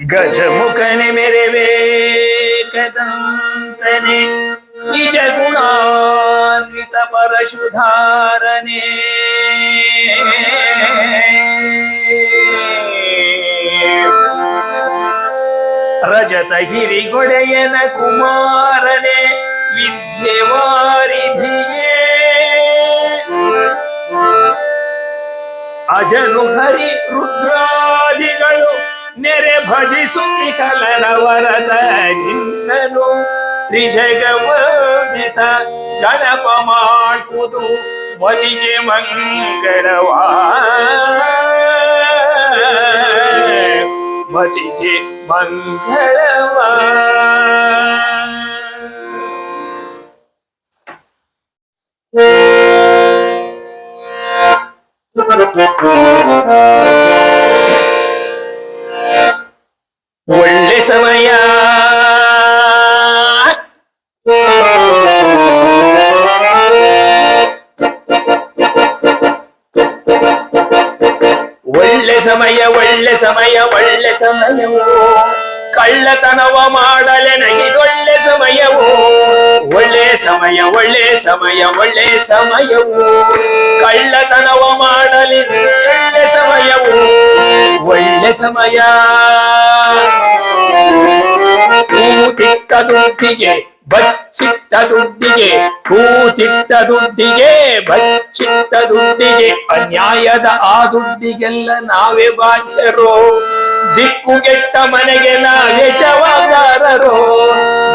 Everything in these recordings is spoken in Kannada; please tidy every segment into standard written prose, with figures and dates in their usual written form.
ಗಜಮುಖನೆ ಮೆರೆವೆ ಕದಂತನೆ ನಿಜ ಗುಣಾನ್ವಿತ ಪರಶುಧಾರನೆ ರಜತ ಗಿರಿಗೊಡೆಯನ ಕುಮಾರನೆ ವಿದ್ಯೆವಾರಿಧಿಯೇ ಅಜನು ಹರಿ ರುದ್ರಾದಿಗಳು ನೆರೆ ಭಜಿಸುತ್ತಿ ಕಲನವರದ ನಿನ್ನನು ತ್ರಿಜಗವಂದಿತ ಗಣಪ ಮಾಡುವುದು ಮತಿಗೆ ಮಂಗಳವಾ ಮತಿಗೆ ಮಂಗಳವಾ. ಒಳ್ಳೆ ಸಮಯ ಒಳ್ಳೆ ಸಮಯ ಒಳ್ಳೆ ಸಮಯ ಒಳ್ಳೆ ಸಮಯವೋ ಕಳ್ಳತನವ ಮಾಡಲೆ ನಗಿದೊಳ್ಳೆ ಸಮಯವೋ ಒಳ್ಳೆ ಸಮಯ ಒಳ್ಳೆ ಸಮಯ ಒಳ್ಳೆ ಸಮಯವೋ ಕಳ್ಳತನವ ಮಾಡಲಿ ಒಳ್ಳೆ ಸಮಯವೋ ಒಳ್ಳೆ ಸಮಯ. ಕೂತಿಟ್ಟ ದುಡ್ಡಿಗೆ ಬಚ್ಚಿಟ್ಟ ದುಡ್ಡಿಗೆ ಕೂತಿಟ್ಟ ದುಡ್ಡಿಗೆ ಬಚ್ಚಿಟ್ಟ ದುಡ್ಡಿಗೆ ಅನ್ಯಾಯದ ಆ ದುಡ್ಡಿಗೆಲ್ಲ ನಾವೇ ಬಾಧ್ಯರೋ ದಿಕ್ಕುಗೆಟ್ಟ ಮನೆಗೆ ನಾವೇ ಜವಾಬ್ದಾರರೋ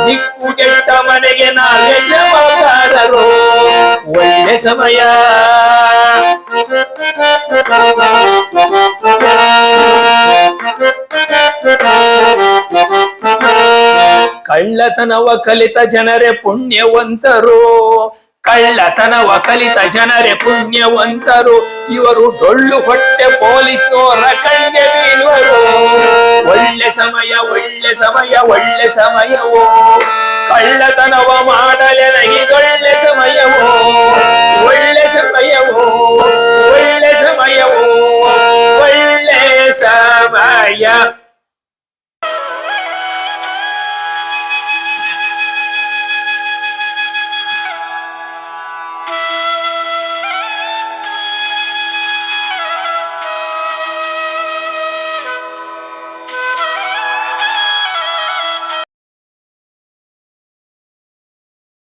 ದಿಕ್ಕುಗೆಟ್ಟ ಮನೆಗೆ ನಾವೇ ಜವಾಬ್ದಾರರೋ ಒಳ್ಳೆ ಸಮಯ. ಕಳ್ಳತನವ ಕಲಿತ ಜನರೇ ಪುಣ್ಯವಂತರು ಕಳ್ಳತನವ ಕಲಿತ ಜನರೇ ಪುಣ್ಯವಂತರು ಇವರು ಡೊಳ್ಳು ಹೊಟ್ಟೆ ಪೊಲೀಸ್ನವರ ಕಣ್ಗೆ ಬೀಳುವರು. ಒಳ್ಳೆ ಸಮಯ ಒಳ್ಳೆ ಸಮಯ ಒಳ್ಳೆ ಸಮಯವೋ ಕಳ್ಳತನವ ಮಾಡಲೆ ನಗಿದೊಳ್ಳೆ ಸಮಯವೋ ಒಳ್ಳೆ ಸಮಯವೋ ಒಳ್ಳೆ ಸಮಯವೋ ಒಳ್ಳೆ ಸಮಯ.